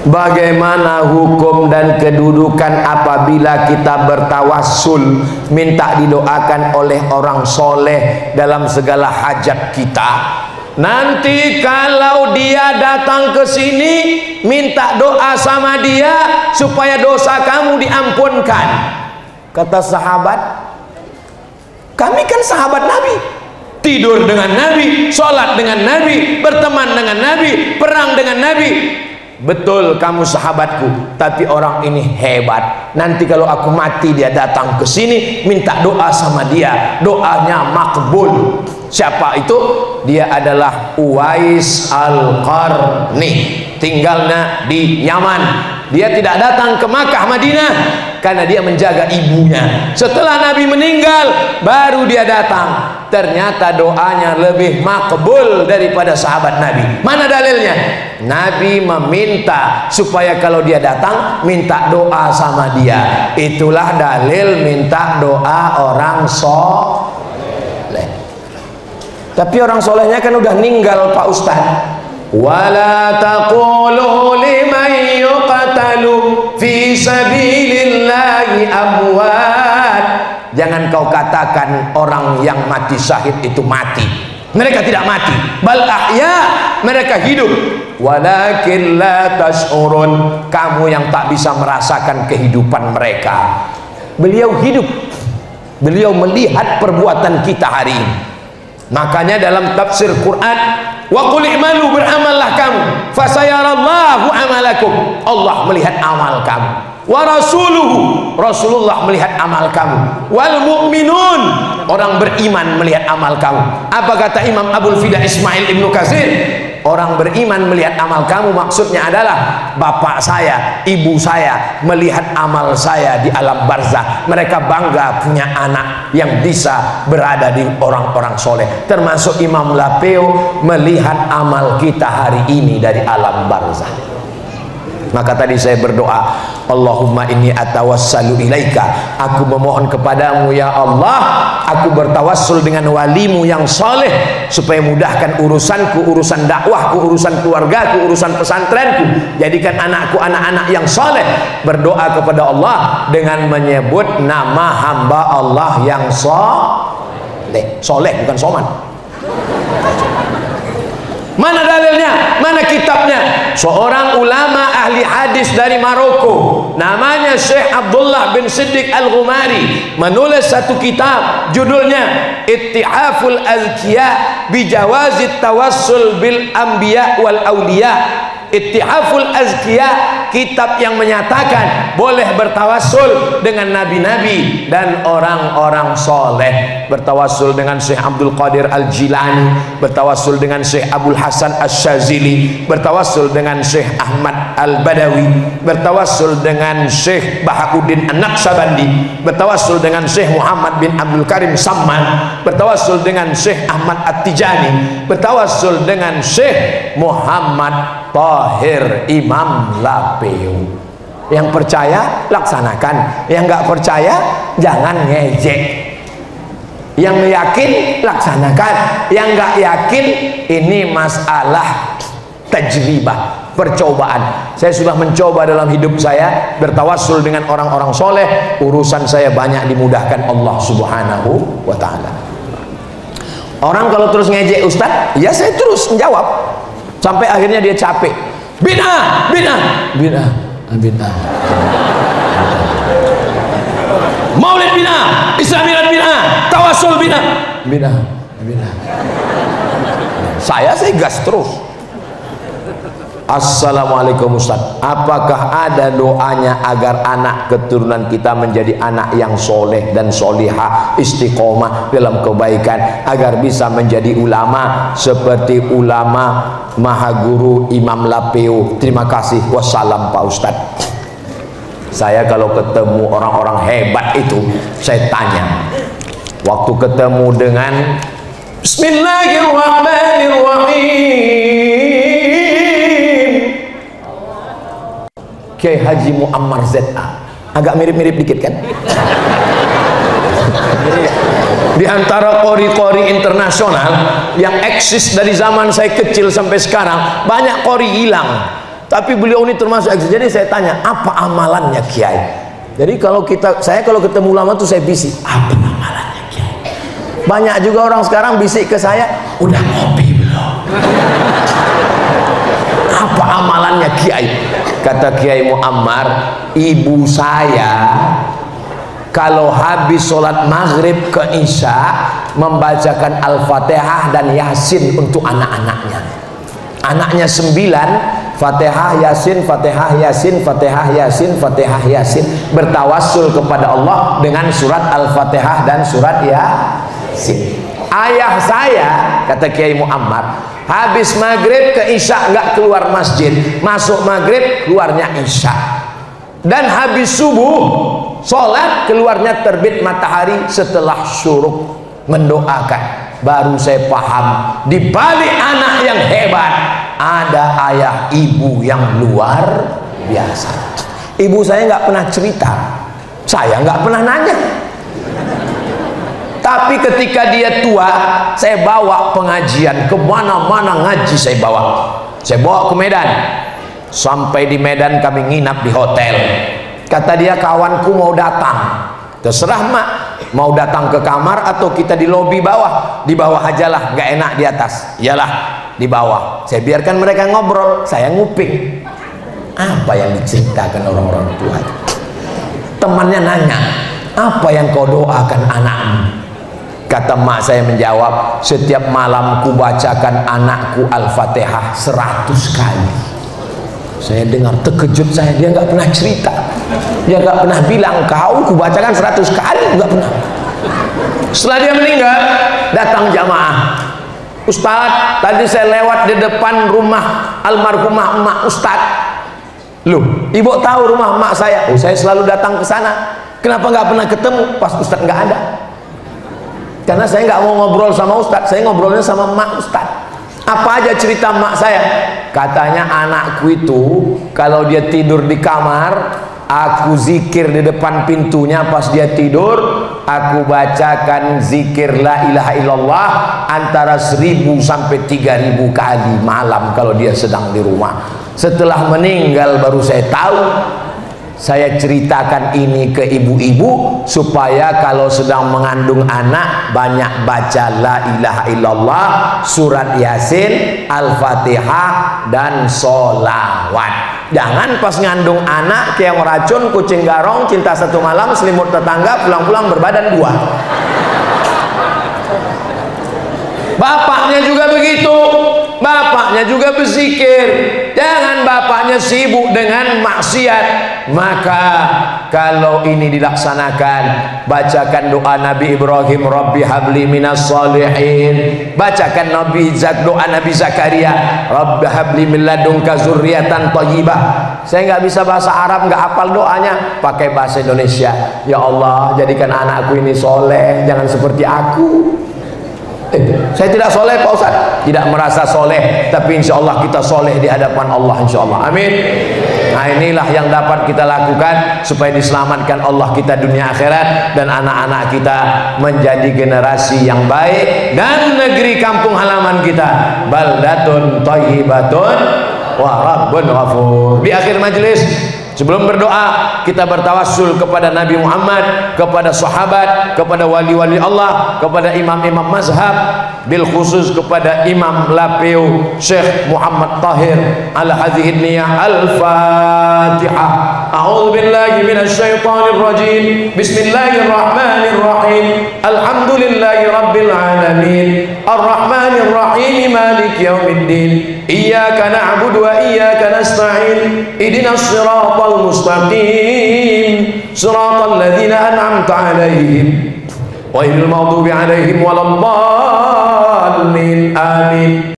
Bagaimana hukum dan kedudukan apabila kita bertawassul, minta didoakan oleh orang soleh dalam segala hajat kita? Nanti kalau dia datang ke sini, minta doa sama dia supaya dosa kamu diampunkan. Kata sahabat, kami kan sahabat Nabi, tidur dengan Nabi, sholat dengan Nabi, berteman dengan Nabi, perang dengan Nabi. Betul kamu sahabatku, tapi orang ini hebat. Nanti kalau aku mati, dia datang ke sini, minta doa sama dia, doanya makbul. Siapa itu? Dia adalah Uwais Al-Qarni, tinggalnya di Yaman. Dia tidak datang ke Makkah Madinah karena dia menjaga ibunya. Setelah Nabi meninggal baru dia datang. Ternyata doanya lebih makbul daripada sahabat Nabi. Mana dalilnya? Nabi meminta supaya kalau dia datang minta doa sama dia. Itulah dalil minta doa orang soleh. Tapi orang solehnya kan udah ninggal Pak Ustadz. Wala taqulu liman yuqtalu fi sabilillahi amwat. Jangan kau katakan orang yang mati syahid itu mati. Mereka tidak mati, bal ahya, mereka hidup. Walakin la tash'urun, kamu yang tak bisa merasakan kehidupan mereka. Beliau hidup, beliau melihat perbuatan kita hari ini. Makanya dalam tafsir Quran, wa qul i'malu, beramallah kamu, fasayarallahu amalakum, Allah melihat amal kamu, wa rasuluhu, Rasulullah melihat amal kamu, wal mu'minun, orang beriman melihat amal kamu. Apa kata Imam Abul Fida Ismail Ibnu Katsir? Orang beriman melihat amal kamu maksudnya adalah bapak saya, ibu saya melihat amal saya di alam barzah. Mereka bangga punya anak yang bisa berada di orang-orang soleh. Termasuk Imam Lapeo melihat amal kita hari ini dari alam barzah. Maka tadi saya berdoa, Allahumma inni atawassalu ilaika, aku memohon kepadamu ya Allah, aku bertawassul dengan walimu yang soleh supaya mudahkan urusanku, urusan dakwahku, urusan keluargaku, urusan pesantrenku. Jadikan anakku anak-anak yang soleh. Berdoa kepada Allah dengan menyebut nama hamba Allah yang soleh. Soleh bukan soman. Mana dalilnya? Mana kitabnya? Seorang ulama ahli hadis dari Maroko, namanya Syekh Abdullah bin Siddiq Al-Ghumari, menulis satu kitab judulnya Ittihaful Azkiya bi Jawazit Tawassul bil Anbiya wal Auliya. Ittihaful Azkiya, kitab yang menyatakan boleh bertawassul dengan nabi-nabi dan orang-orang soleh. Bertawassul dengan Syekh Abdul Qadir Al-Jilani, bertawassul dengan Syekh Abdul Hasan Asy-Syazili, bertawassul dengan Syekh Ahmad Al-Badawi, bertawassul dengan Syekh Bahauddin An-Naqsabandi, bertawassul dengan Syekh Muhammad bin Abdul Karim Samman, bertawassul dengan Syekh Ahmad At-Tijani, bertawassul dengan Syekh Muhammad Tahir Imam Lapeo. Yang percaya laksanakan, yang nggak percaya jangan ngejek. Yang yakin laksanakan, yang nggak yakin ini masalah tajribah, percobaan. Saya sudah mencoba dalam hidup saya bertawassul dengan orang-orang soleh, urusan saya banyak dimudahkan Allah Subhanahu wa ta'ala. Orang kalau terus ngejek Ustadz, ya saya terus menjawab sampai akhirnya dia capek. Bid'ah, bid'ah, bid'ah, bid'ah. Maulid bid'ah, Islamiyat bid'ah, tawassul bid'ah, bid'ah, bid'ah. Saya gas terus. Assalamualaikum Ustaz, apakah ada doanya agar anak keturunan kita menjadi anak yang soleh dan solihah, istiqomah dalam kebaikan, agar bisa menjadi ulama seperti ulama Mahaguru Imam Lapeo? Terima kasih, wassalam Pak Ustaz. Saya kalau ketemu orang-orang hebat itu, saya tanya, waktu ketemu dengan Bismillahirrahmanirrahim, Kiai Haji Muammar Z.A. agak mirip-mirip dikit kan? Di antara qori-qori internasional yang eksis dari zaman saya kecil sampai sekarang, banyak qori hilang. Tapi beliau ini termasuk eksis. Jadi saya tanya, apa amalannya Kiai? Jadi kalau ketemu ulama tuh saya bisik, apa amalannya Kiai? Banyak juga orang sekarang bisik ke saya, udah ngopi belum? Apa amalannya Kiai? Kata Kiai Muammar, ibu saya kalau habis sholat maghrib ke isya membacakan Al-Fatihah dan Yasin untuk anak-anaknya. Anaknya 9, Fatihah Yasin, Fatihah Yasin, Fatihah Yasin, Fatihah Yasin, bertawassul kepada Allah dengan surat Al-Fatihah dan surat Yasin. Ayah saya, kata Kiai Muammar, habis maghrib ke isya nggak keluar masjid, masuk maghrib keluarnya isya, dan habis subuh sholat keluarnya terbit matahari setelah syuruk, mendoakan. Baru saya paham, di balik anak yang hebat ada ayah ibu yang luar biasa. Ibu saya nggak pernah cerita, saya nggak pernah nanya. Tapi ketika dia tua, saya bawa pengajian kemana-mana, ngaji saya bawa ke Medan. Sampai di Medan kami nginap di hotel. Kata dia, kawanku mau datang, terserah mak, mau datang ke kamar atau kita di lobi bawah. Di bawah aja lah, gak enak di atas. Iyalah, di bawah. Saya biarkan mereka ngobrol, saya nguping apa yang diceritakan orang-orang tua. Temannya nanya, apa yang kau doakan anakmu? Kata mak saya menjawab, setiap malam ku bacakan anakku Al-Fatihah 100 kali. Saya dengar, terkejut saya, dia nggak pernah cerita, dia nggak pernah bilang kau ku bacakan 100 kali, nggak pernah. Setelah dia meninggal, datang jamaah, Ustadz, tadi saya lewat di depan rumah almarhumah emak Ustadz. Loh, ibu tahu rumah emak saya? Oh, saya selalu datang ke sana. Kenapa nggak pernah ketemu pas Ustadz nggak ada? Karena saya nggak mau ngobrol sama Ustadz, saya ngobrolnya sama emak Ustadz. Apa aja cerita emak saya? Katanya, anakku itu kalau dia tidur di kamar, aku zikir di depan pintunya pas dia tidur, aku bacakan zikir la ilaha illallah antara 1000 sampai 3000 kali malam kalau dia sedang di rumah. Setelah meninggal baru saya tahu. Saya ceritakan ini ke ibu-ibu supaya kalau sedang mengandung anak banyak baca la ilaha illallah, surat Yasin, Al-Fatihah dan sholawat. Jangan pas ngandung anak kayak racun, kucing garong, cinta satu malam, selimut tetangga, pulang-pulang berbadan 2. Bapaknya juga begitu, bapaknya juga berzikir. Jangan bapaknya sibuk dengan maksiat. Maka kalau ini dilaksanakan, bacakan doa Nabi Ibrahim, Rabbi habli minas sholihin. Bacakan doa Nabi Zakaria, Rabbi habli min ladunka zurriyatan thayyibah. Saya nggak bisa bahasa Arab, nggak hafal doanya, pakai bahasa Indonesia. Ya Allah, jadikan anakku ini soleh, jangan seperti aku. Saya tidak soleh Pak Ustaz, tidak merasa soleh, tapi insya Allah kita soleh di hadapan Allah, insya Allah, amin. Nah, inilah yang dapat kita lakukan supaya diselamatkan Allah kita dunia akhirat, dan anak-anak kita menjadi generasi yang baik, dan negeri kampung halaman kita baldatun thayyibatun wa rabbun ghafur. Di akhir majelis, sebelum berdoa, kita bertawassul kepada Nabi Muhammad, kepada sahabat, kepada wali-wali Allah, kepada imam-imam mazhab, bil khusus kepada Imam Lapeu Syekh Muhammad Tahir ala hadhihi niyah. Al-Fatihah. A'udzu billahi minasy syaithanir rajim. Bismillahirrahmanirrahim. Alhamdulillahi rabbil alamin. Arrahmanir rahim, maliki yaumiddin. Iyyaka na'budu wa iyyaka nasta'in. Ihdinas siratal mustaqim. Siratal ladzina an'amta 'alaihim ghairil maghdubi 'alaihim waladdallin. Amin.